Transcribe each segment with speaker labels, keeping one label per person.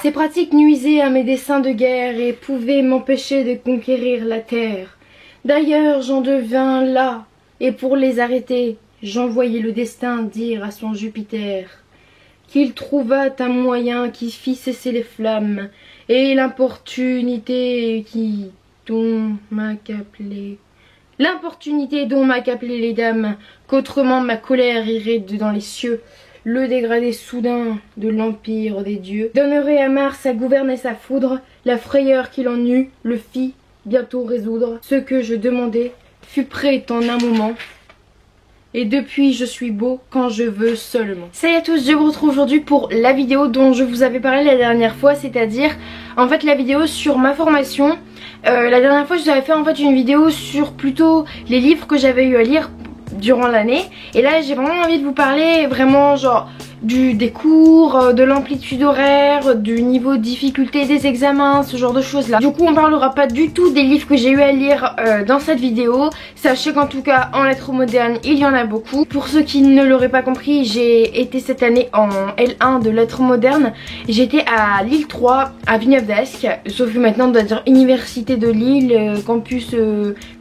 Speaker 1: Ces pratiques nuisaient à mes desseins de guerre et pouvaient m'empêcher de conquérir la terre. D'ailleurs, j'en devins là, et pour les arrêter, j'envoyai le destin dire à son Jupiter qu'il trouvât un moyen qui fit cesser les flammes et l'importunité dont m'accapelaient les dames, qu'autrement ma colère irait dans les cieux. Le dégradé soudain de l'empire des dieux donnerait à Mars à gouverner sa foudre. La frayeur qu'il en eut le fit bientôt résoudre. Ce que je demandais fut prêt en un moment. Et depuis je suis beau quand je veux seulement. Salut à tous, je vous retrouve aujourd'hui pour la vidéo dont je vous avais parlé la dernière fois, c'est-à-dire en fait la vidéo sur ma formation. La dernière fois je vous avais fait en fait une vidéo sur plutôt les livres que j'avais eu à lire durant l'année, et là j'ai vraiment envie de vous parler vraiment genre des cours, de l'amplitude horaire, du niveau de difficulté des examens, ce genre de choses là. Du coup on parlera pas du tout des livres que j'ai eu à lire dans cette vidéo. Sachez qu'en tout cas en lettres modernes il y en a beaucoup. Pour ceux qui ne l'auraient pas compris, j'ai été cette année en L1 de lettres modernes. J'étais à Lille 3 à Villeneuve d'Ascq, sauf que maintenant on doit dire Université de Lille, campus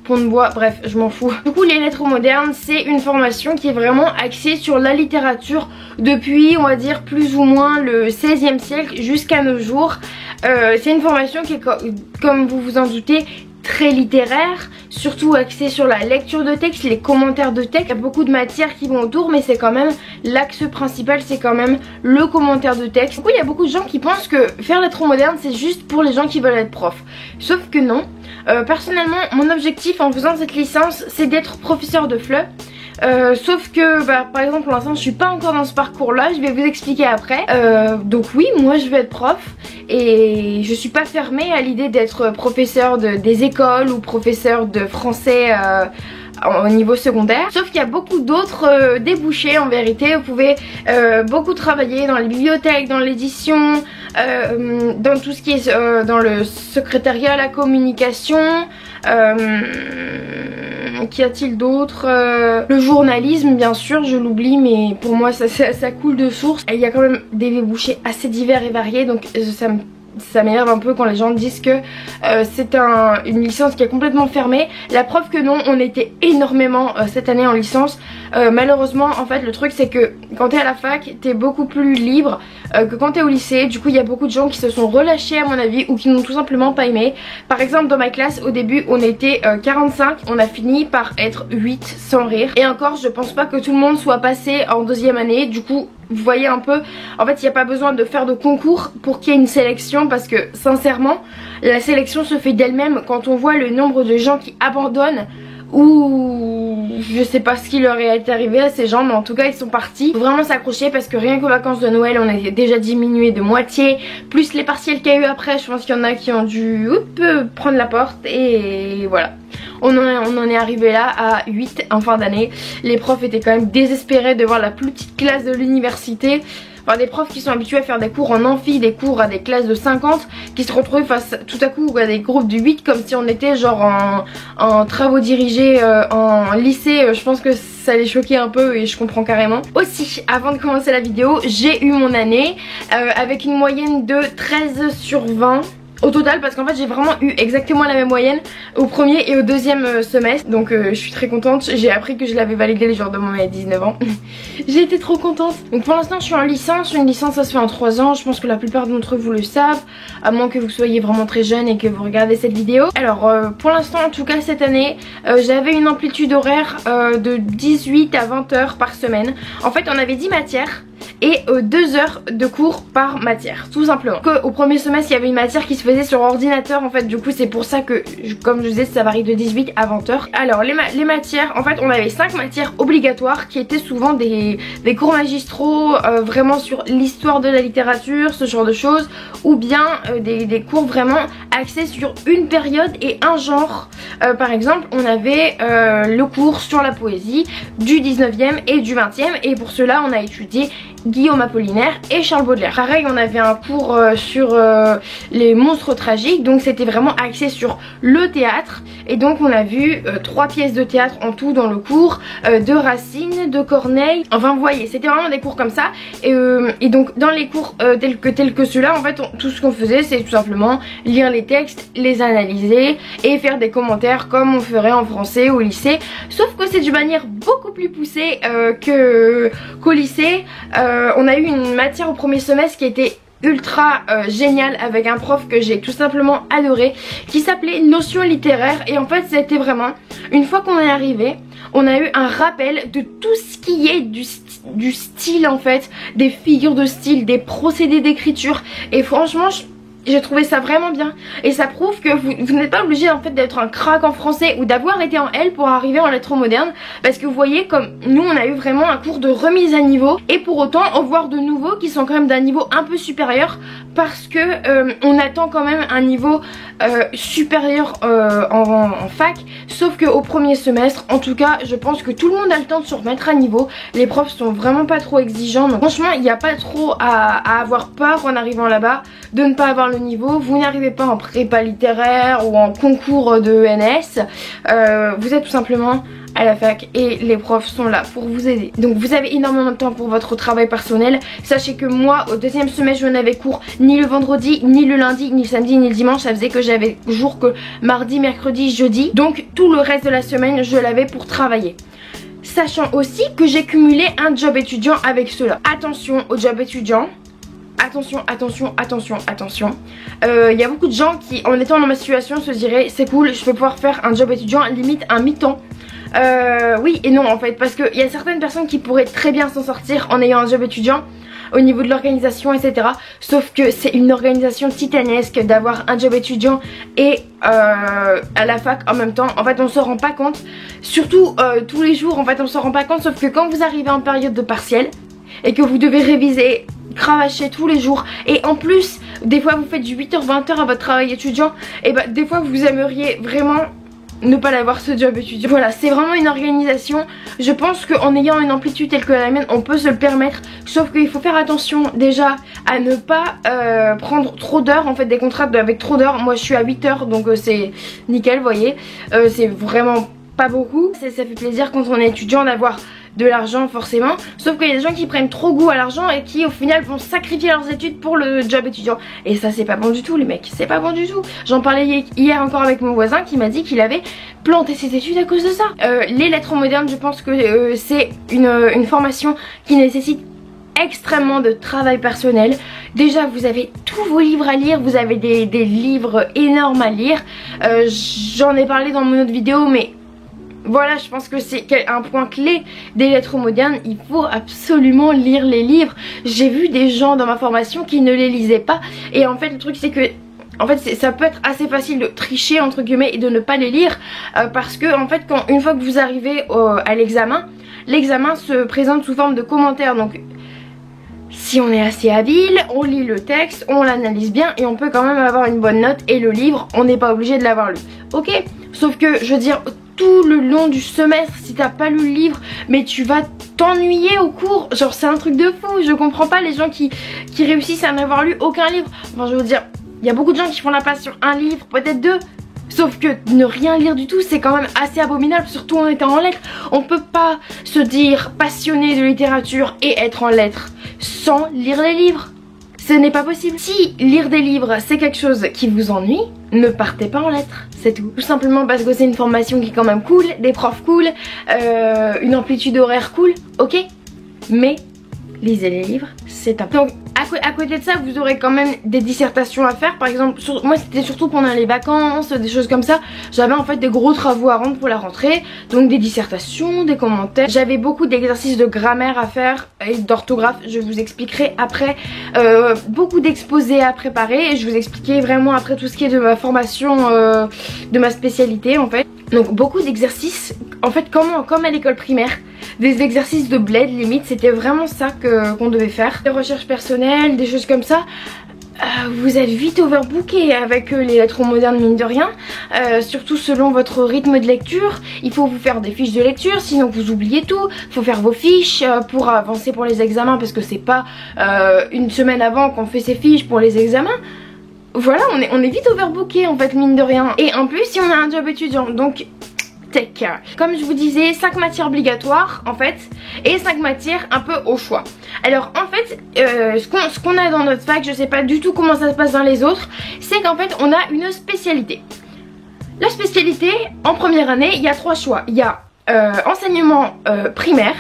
Speaker 1: Pont de Bois, bref je m'en fous. Du coup les lettres modernes c'est une formation qui est vraiment axée sur la littérature depuis on va dire plus ou moins le 16e siècle jusqu'à nos jours. C'est une formation qui est comme vous vous en doutez très littéraire, surtout axée sur la lecture de texte, les commentaires de texte. Il y a beaucoup de matières qui vont autour, mais c'est quand même l'axe principal, c'est quand même le commentaire de texte. Du coup il y a beaucoup de gens qui pensent que faire lettres modernes c'est juste pour les gens qui veulent être prof, sauf que non. Personnellement mon objectif en faisant cette licence c'est d'être professeur de FLE. Sauf que par exemple pour l'instant je suis pas encore dans ce parcours là, je vais vous expliquer après. Donc oui, moi je veux être prof et je suis pas fermée à l'idée d'être professeur des écoles ou professeur de français au niveau secondaire. Sauf qu'il y a beaucoup d'autres débouchés en vérité. Vous pouvez beaucoup travailler dans les bibliothèques, dans l'édition, dans tout ce qui est dans le secrétariat, la communication. Qu'y a-t-il d'autre? Le journalisme bien sûr, je l'oublie mais pour moi ça coule de source. Et il y a quand même des débouchés assez divers et variés, donc ça m'énerve un peu quand les gens disent que c'est une licence qui est complètement fermée. La preuve que non, on était énormément cette année en licence. Malheureusement en fait le truc c'est que quand t'es à la fac t'es beaucoup plus libre que quand t'es au lycée. Du coup il y a beaucoup de gens qui se sont relâchés à mon avis ou qui n'ont tout simplement pas aimé. Par exemple dans ma classe au début on était 45, on a fini par être 8 sans rire. Et encore je pense pas que tout le monde soit passé en deuxième année. Du coup vous voyez un peu, en fait il n'y a pas besoin de faire de concours pour qu'il y ait une sélection, parce que sincèrement la sélection se fait d'elle-même quand on voit le nombre de gens qui abandonnent ou je sais pas ce qui leur est arrivé à ces gens, mais en tout cas ils sont partis. Faut vraiment s'accrocher parce que rien qu'aux vacances de Noël on a déjà diminué de moitié, plus les partiels qu'il y a eu après. Je pense qu'il y en a qui ont dû prendre la porte et voilà. On en est arrivé là à 8 en fin d'année. Les profs étaient quand même désespérés de voir la plus petite classe de l'université. Enfin, des profs qui sont habitués à faire des cours en amphi, des cours à des classes de 50, qui se retrouvent face tout à coup à des groupes de 8 comme si on était genre en travaux dirigés en lycée. Je pense que ça les choquait un peu et je comprends carrément. Aussi, avant de commencer la vidéo, j'ai eu mon année avec une moyenne de 13 sur 20. Au total, parce qu'en fait j'ai vraiment eu exactement la même moyenne au premier et au deuxième semestre. Donc je suis très contente. J'ai appris que je l'avais validé le jour de mon 19 ans. J'ai été trop contente. Donc pour l'instant je suis en licence. Une licence ça se fait en 3 ans. Je pense que la plupart d'entre vous le savent, à moins que vous soyez vraiment très jeune et que vous regardez cette vidéo. Alors pour l'instant en tout cas cette année j'avais une amplitude horaire de 18 à 20 heures par semaine. En fait on avait 10 matières et 2 heures de cours par matière, tout simplement. Au premier semestre il y avait une matière qui se faisait sur ordinateur en fait, du coup c'est pour ça que comme je disais ça varie de 18 à 20 heures. Alors les matières, en fait on avait 5 matières obligatoires qui étaient souvent des cours magistraux vraiment sur l'histoire de la littérature, ce genre de choses, ou bien des cours vraiment axés sur une période et un genre. Par exemple on avait le cours sur la poésie du 19e et du 20e, et pour cela on a étudié Guillaume Apollinaire et Charles Baudelaire. Pareil, on avait un cours sur les monstres tragiques, donc c'était vraiment axé sur le théâtre. Et donc on a vu 3 pièces de théâtre en tout dans le cours, de Racine, de Corneille. Enfin vous voyez, c'était vraiment des cours comme ça. Et donc dans les cours tels que ceux-là, en fait tout ce qu'on faisait c'est tout simplement lire les textes, les analyser et faire des commentaires comme on ferait en français au lycée. Sauf que c'est d'une manière beaucoup plus poussée qu'au lycée. On a eu une matière au premier semestre qui était ultra géniale avec un prof que j'ai tout simplement adoré, qui s'appelait Notions littéraires. Et en fait c'était vraiment, une fois qu'on est arrivé, on a eu un rappel de tout ce qui est du style en fait, des figures de style, des procédés d'écriture. Et franchement j'ai trouvé ça vraiment bien. Et ça prouve que vous n'êtes pas obligé en fait d'être un crack en français ou d'avoir été en L pour arriver en lettres modernes. Parce que vous voyez, comme nous on a eu vraiment un cours de remise à niveau. Et pour autant en voir de nouveaux qui sont quand même d'un niveau un peu supérieur. Parce que on attend quand même un niveau supérieur en fac. Sauf qu'au premier semestre, en tout cas je pense que tout le monde a le temps de se remettre à niveau. Les profs sont vraiment pas trop exigeants. Donc franchement il n'y a pas trop à avoir peur en arrivant là-bas de ne pas avoir le niveau. Vous n'arrivez pas en prépa littéraire ou en concours de ENS, vous êtes tout simplement à la fac et les profs sont là pour vous aider. Donc vous avez énormément de temps pour votre travail personnel. Sachez que moi au deuxième semestre je n'avais cours ni le vendredi, ni le lundi, ni le samedi, ni le dimanche. Ça faisait que j'avais jour que mardi, mercredi, jeudi. Donc tout le reste de la semaine je l'avais pour travailler. Sachant aussi que j'ai cumulé un job étudiant avec cela. Attention au job étudiant. Attention, attention, attention, attention. Il y a beaucoup de gens qui, en étant dans ma situation, se diraient c'est cool, je vais pouvoir faire un job étudiant limite un mi-temps. Oui et non en fait, parce qu'il y a certaines personnes qui pourraient très bien s'en sortir en ayant un job étudiant au niveau de l'organisation, etc. Sauf que c'est une organisation titanesque d'avoir un job étudiant et à la fac en même temps. En fait on se rend pas compte, surtout tous les jours en fait on se rend pas compte. Sauf que quand vous arrivez en période de partiel et que vous devez réviser, cravacher tous les jours, et en plus des fois vous faites du 8h-20h à votre travail étudiant, et bah des fois vous aimeriez vraiment ne pas l'avoir ce job étudiant. Voilà, c'est vraiment une organisation. Je pense qu'en ayant une amplitude telle que la mienne on peut se le permettre. Sauf qu'il faut faire attention déjà à ne pas prendre trop d'heures, en fait des contrats avec trop d'heures. Moi je suis à 8h donc c'est nickel, vous voyez. C'est vraiment pas beaucoup. Ça fait plaisir quand on est étudiant d'avoir de l'argent forcément, sauf qu'il y a des gens qui prennent trop goût à l'argent et qui au final vont sacrifier leurs études pour le job étudiant. Et ça c'est pas bon du tout les mecs, c'est pas bon du tout. J'en parlais hier encore avec mon voisin qui m'a dit qu'il avait planté ses études à cause de ça. Les lettres modernes, je pense que c'est une formation qui nécessite extrêmement de travail personnel. Déjà vous avez tous vos livres à lire, vous avez des livres énormes à lire. J'en ai parlé dans mon autre vidéo, mais voilà, je pense que c'est un point clé des lettres modernes. Il faut absolument lire les livres. J'ai vu des gens dans ma formation qui ne les lisaient pas. Et en fait le truc c'est que en fait ça peut être assez facile de tricher entre guillemets et de ne pas les lire, parce que en fait une fois que vous arrivez à l'examen se présente sous forme de commentaires. Donc si on est assez habile, on lit le texte, on l'analyse bien et on peut quand même avoir une bonne note. Et le livre, on n'est pas obligé de l'avoir lu. Ok, sauf que je veux dire, tout le long du semestre, si t'as pas lu le livre, mais tu vas t'ennuyer au cours. Genre c'est un truc de fou. Je comprends pas les gens qui réussissent à n'avoir lu aucun livre. Enfin je veux dire, il y a beaucoup de gens qui font la passe sur un livre, peut-être deux. Sauf que ne rien lire du tout, c'est quand même assez abominable, surtout en étant en lettres. On peut pas se dire passionné de littérature et être en lettres sans lire les livres. Ce n'est pas possible. Si lire des livres c'est quelque chose qui vous ennuie, ne partez pas en lettres, c'est tout. Tout simplement parce que c'est une formation qui est quand même cool, des profs cool, une amplitude horaire cool, ok. Mais lisez les livres, c'est important. Donc à côté de ça vous aurez quand même des dissertations à faire. Par exemple moi c'était surtout pendant les vacances, des choses comme ça. J'avais en fait des gros travaux à rendre pour la rentrée. Donc des dissertations, des commentaires. J'avais beaucoup d'exercices de grammaire à faire et d'orthographe, je vous expliquerai après. Beaucoup d'exposés à préparer et je vous expliquerai vraiment après tout ce qui est de ma formation, de ma spécialité en fait. Donc beaucoup d'exercices, en fait comme à l'école primaire, des exercices de bled limite, c'était vraiment ça qu'on devait faire. Des recherches personnelles, des choses comme ça. vous êtes vite overbooké avec les lettres modernes mine de rien, surtout selon votre rythme de lecture. Il faut vous faire des fiches de lecture, sinon vous oubliez tout. Il faut faire vos fiches pour avancer pour les examens, parce que c'est pas une semaine avant qu'on fait ses fiches pour les examens. Voilà, on est vite overbooké en fait mine de rien. Et en plus si on a un job étudiant, donc take care. Comme je vous disais, 5 matières obligatoires en fait, et 5 matières un peu au choix. Alors en fait, ce qu'on a dans notre fac, je sais pas du tout comment ça se passe dans les autres, c'est qu'en fait on a une spécialité. La spécialité, en première année, il y a 3 choix. Il y a enseignement primaire,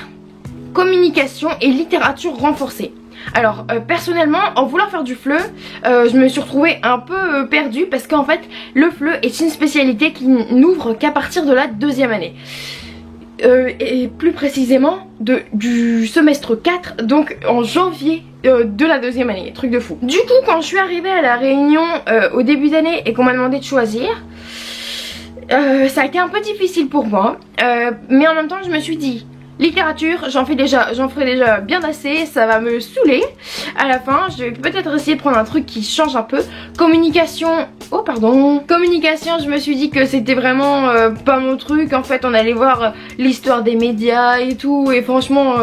Speaker 1: communication et littérature renforcée. Alors personnellement, en voulant faire du FLE, je me suis retrouvée un peu perdue, parce qu'en fait le FLE est une spécialité qui n'ouvre qu'à partir de la 2e année. Et plus précisément du semestre 4, donc en janvier de la 2e année, truc de fou. Du coup quand je suis arrivée à la réunion au début d'année et qu'on m'a demandé de choisir, ça a été un peu difficile pour moi, mais en même temps je me suis dit, littérature, j'en ferai déjà bien assez, ça va me saouler. À la fin, je vais peut-être essayer de prendre un truc qui change un peu. Communication, communication, je me suis dit que c'était vraiment pas mon truc. En fait, on allait voir l'histoire des médias et tout, et franchement,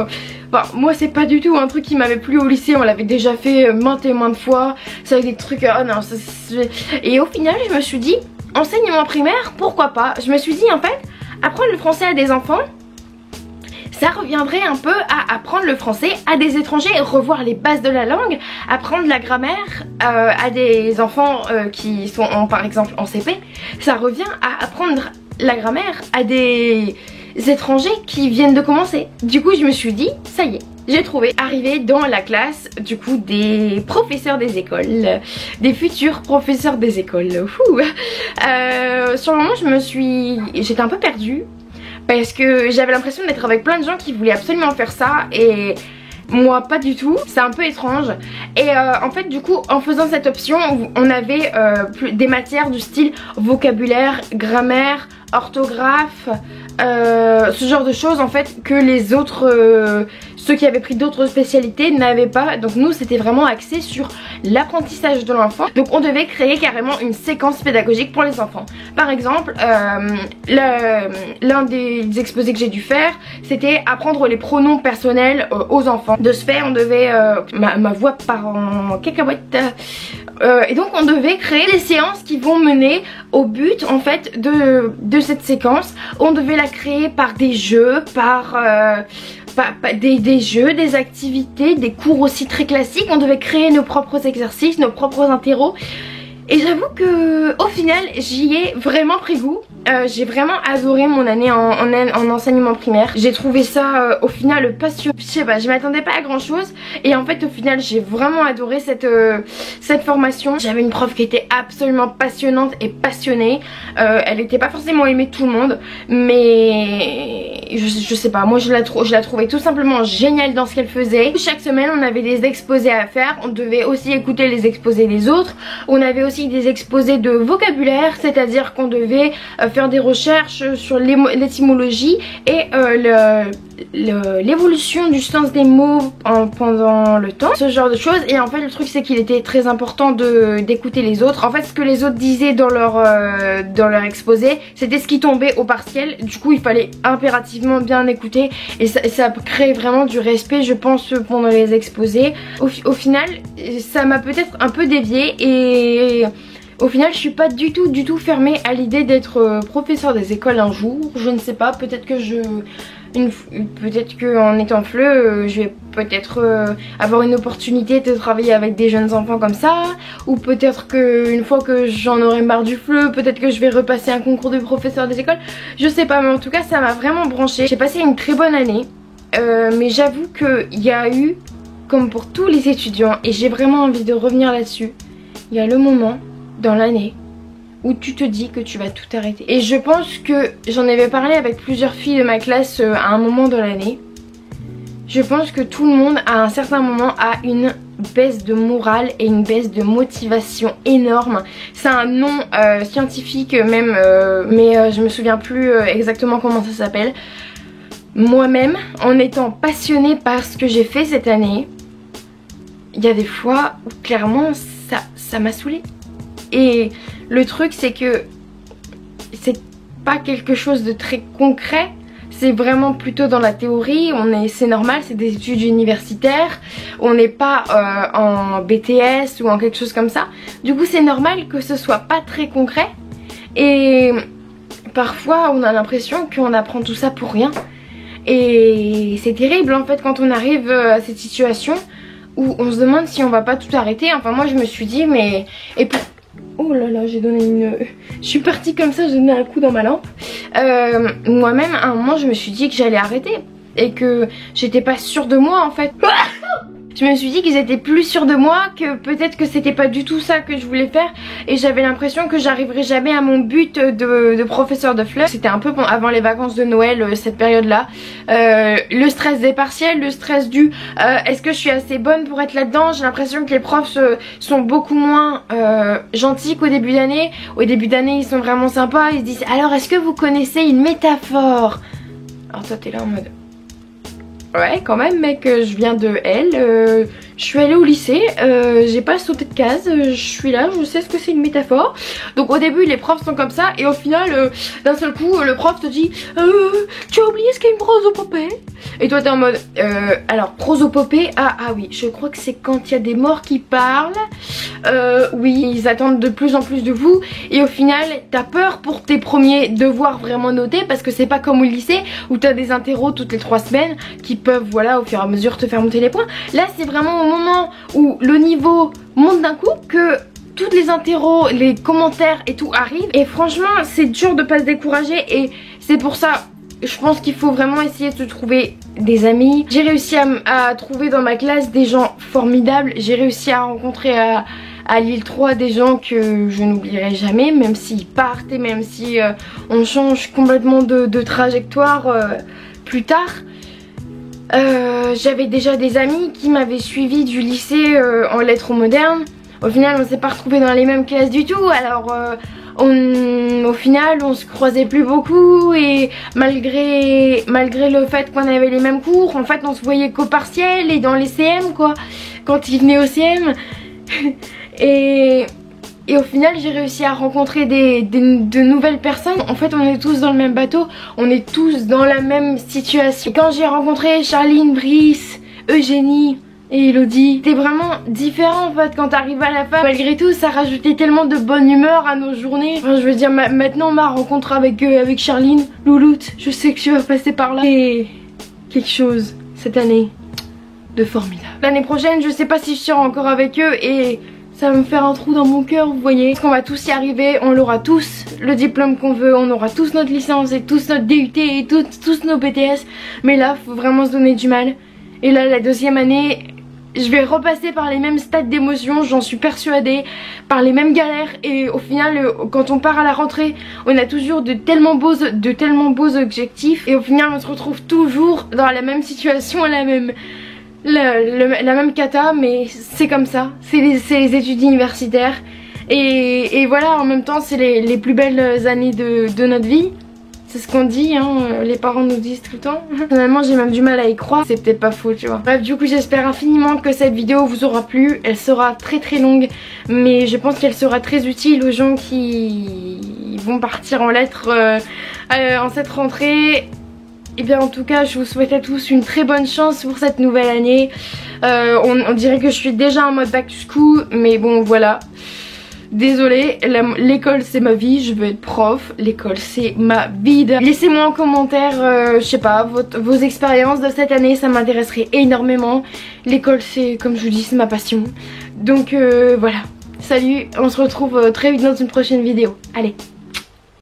Speaker 1: moi c'est pas du tout un truc qui m'avait plu au lycée. On l'avait déjà fait maintes et maintes fois. Ça avec des trucs, oh non, et au final, je me suis dit, enseignement primaire, pourquoi pas. Je me suis dit en fait, apprendre le français à des enfants, ça reviendrait un peu à apprendre le français à des étrangers, revoir les bases de la langue, apprendre la grammaire à des enfants qui sont par exemple en CP. Ça revient à apprendre la grammaire à des étrangers qui viennent de commencer. Du coup je me suis dit, ça y est, j'ai trouvé. Arrivé dans la classe du coup des professeurs des écoles, des futurs professeurs des écoles. Sur le moment j'étais un peu perdue, parce que j'avais l'impression d'être avec plein de gens qui voulaient absolument faire ça et moi pas du tout. C'est un peu étrange. Et en fait du coup en faisant cette option, on avait des matières du style vocabulaire, grammaire, orthographe, ce genre de choses en fait que les autres, ceux qui avaient pris d'autres spécialités n'avaient pas. Donc nous c'était vraiment axé sur l'apprentissage de l'enfant. Donc on devait créer carrément une séquence pédagogique pour les enfants. Par exemple, l'un des exposés que j'ai dû faire, c'était apprendre les pronoms personnels aux enfants. De ce fait on devait, ma voix part en cacahuète. Et donc on devait créer des séances qui vont mener au but en fait de cette séquence. On devait la créer par des jeux, par des jeux, des activités, des cours aussi très classiques. On devait créer nos propres exercices, nos propres interros. Et j'avoue que au final j'y ai vraiment pris goût. J'ai vraiment adoré mon année en enseignement primaire. J'ai trouvé ça au final passionnant. Je sais pas, je m'attendais pas à grand chose. Et en fait au final j'ai vraiment adoré cette formation. J'avais une prof qui était absolument passionnante et passionnée. Elle était pas forcément aimée de tout le monde, mais je sais pas, moi je la trouvais tout simplement géniale dans ce qu'elle faisait. Chaque semaine on avait des exposés à faire. On devait aussi écouter les exposés des autres. On avait aussi des exposés de vocabulaire, c'est-à-dire qu'on devait faire des recherches sur l'étymologie et l'évolution du sens des mots pendant le temps, ce genre de choses. Et en fait le truc c'est qu'il était très important d'écouter les autres. En fait ce que les autres disaient dans leur exposé, c'était ce qui tombait au partiel. Du coup il fallait impérativement bien écouter et ça crée vraiment du respect je pense pendant les exposés. Au final ça m'a peut-être un peu déviée et au final je suis pas du tout fermée à l'idée d'être professeur des écoles un jour. Je ne sais pas, peut-être que en étant FLE je vais peut-être avoir une opportunité de travailler avec des jeunes enfants comme ça, ou peut-être que une fois que j'en aurai marre du FLE, peut-être que je vais repasser un concours de professeur des écoles. Je sais pas, mais en tout cas ça m'a vraiment branché. J'ai passé une très bonne année, mais j'avoue qu'il y a eu, comme pour tous les étudiants, et j'ai vraiment envie de revenir là-dessus, il y a le moment dans l'année où tu te dis que tu vas tout arrêter. Et je pense que j'en avais parlé avec plusieurs filles de ma classe à un moment dans l'année. Je pense que tout le monde à un certain moment a une baisse de morale et une baisse de motivation énorme. C'est un nom scientifique même, mais je me souviens plus exactement comment ça s'appelle. Moi-même, en étant passionnée par ce que j'ai fait cette année, il y a des fois où clairement ça m'a saoulée. Et le truc c'est que c'est pas quelque chose de très concret, c'est vraiment plutôt dans la théorie, c'est normal, c'est des études universitaires, on n'est pas en BTS ou en quelque chose comme ça. Du coup c'est normal que ce soit pas très concret et parfois on a l'impression qu'on apprend tout ça pour rien. Et c'est terrible en fait quand on arrive à cette situation où on se demande si on va pas tout arrêter. Enfin moi je me suis dit mais... Oh là là, j'ai donné une... Je suis partie comme ça, j'ai donné un coup dans ma lampe. Moi-même, à un moment, je me suis dit que j'allais arrêter. Et que j'étais pas sûre de moi en fait. Je me suis dit qu'ils étaient plus sûrs de moi, que peut-être que c'était pas du tout ça que je voulais faire. Et j'avais l'impression que j'arriverais jamais à mon but de professeur de fleurs. C'était un peu avant les vacances de Noël, cette période-là. Le stress des partiels, le stress du est-ce que je suis assez bonne pour être là-dedans. J'ai l'impression que les profs sont beaucoup moins gentils qu'au début d'année. Au début d'année, ils sont vraiment sympas. Ils se disent alors est-ce que vous connaissez une métaphore? Alors toi t'es là en mode... Ouais quand même mec, je viens de L, je suis allée au lycée, j'ai pas sauté de case, je suis là, je sais ce que c'est une métaphore. Donc au début les profs sont comme ça et au final d'un seul coup le prof te dit tu as oublié ce qu'est une prosopopée. Et toi t'es en mode alors prosopopée, ah oui je crois que c'est quand il y a des morts qui parlent, oui ils attendent de plus en plus de vous et au final t'as peur pour tes premiers devoirs vraiment notés parce que c'est pas comme au lycée où t'as des interros toutes les 3 semaines qui peuvent voilà au fur et à mesure te faire monter les points. Là c'est vraiment au moment où le niveau monte d'un coup que toutes les interros, les commentaires et tout arrivent et franchement c'est dur de pas se décourager et c'est pour ça je pense qu'il faut vraiment essayer de se trouver des amis. J'ai réussi à trouver dans ma classe des gens formidables, j'ai réussi à rencontrer à l'île 3 des gens que je n'oublierai jamais même s'ils partent et même si on change complètement de trajectoire plus tard. J'avais déjà des amis qui m'avaient suivi du lycée en lettres modernes. Au final on s'est pas retrouvés dans les mêmes classes du tout. Alors au final on se croisait plus beaucoup. Et malgré le fait qu'on avait les mêmes cours, en fait on se voyait qu'au partiel et dans les CM quoi, quand ils venaient au CM. Et au final j'ai réussi à rencontrer de nouvelles personnes. En fait on est tous dans le même bateau, on est tous dans la même situation. Et quand j'ai rencontré Charline, Brice, Eugénie et Elodie, c'était vraiment différent en fait quand t'arrives à la fin. Malgré tout ça rajoutait tellement de bonne humeur à nos journées. Enfin je veux dire maintenant ma rencontre avec Charline, Louloute, je sais que tu vas passer par là. Et quelque chose cette année de formidable. L'année prochaine je sais pas si je serai encore avec eux et... ça va me faire un trou dans mon cœur, vous voyez. Parce qu'on va tous y arriver, on aura tous le diplôme qu'on veut, on aura tous notre licence et tous notre DUT et tous nos BTS. Mais là, faut vraiment se donner du mal. Et là, la deuxième année, je vais repasser par les mêmes stades d'émotion, j'en suis persuadée, par les mêmes galères. Et au final, quand on part à la rentrée, on a toujours de tellement beaux objectifs. Et au final, on se retrouve toujours dans la même situation, la même cata, mais c'est comme ça, c'est les études universitaires et voilà, en même temps c'est les plus belles années de notre vie, c'est ce qu'on dit hein, les parents nous disent tout le temps. Finalement j'ai même du mal à y croire, c'est peut-être pas faux tu vois. Bref du coup j'espère infiniment que cette vidéo vous aura plu, elle sera très très longue mais je pense qu'elle sera très utile aux gens qui vont partir en lettres en cette rentrée. Et bien en tout cas je vous souhaite à tous une très bonne chance pour cette nouvelle année. On dirait que je suis déjà en mode back to school mais bon voilà. Désolée, l'école c'est ma vie, je veux être prof, l'école c'est ma vie. Laissez-moi en commentaire, je sais pas, vos expériences de cette année, ça m'intéresserait énormément. L'école c'est, comme je vous dis, c'est ma passion. Donc voilà, salut, on se retrouve très vite dans une prochaine vidéo. Allez.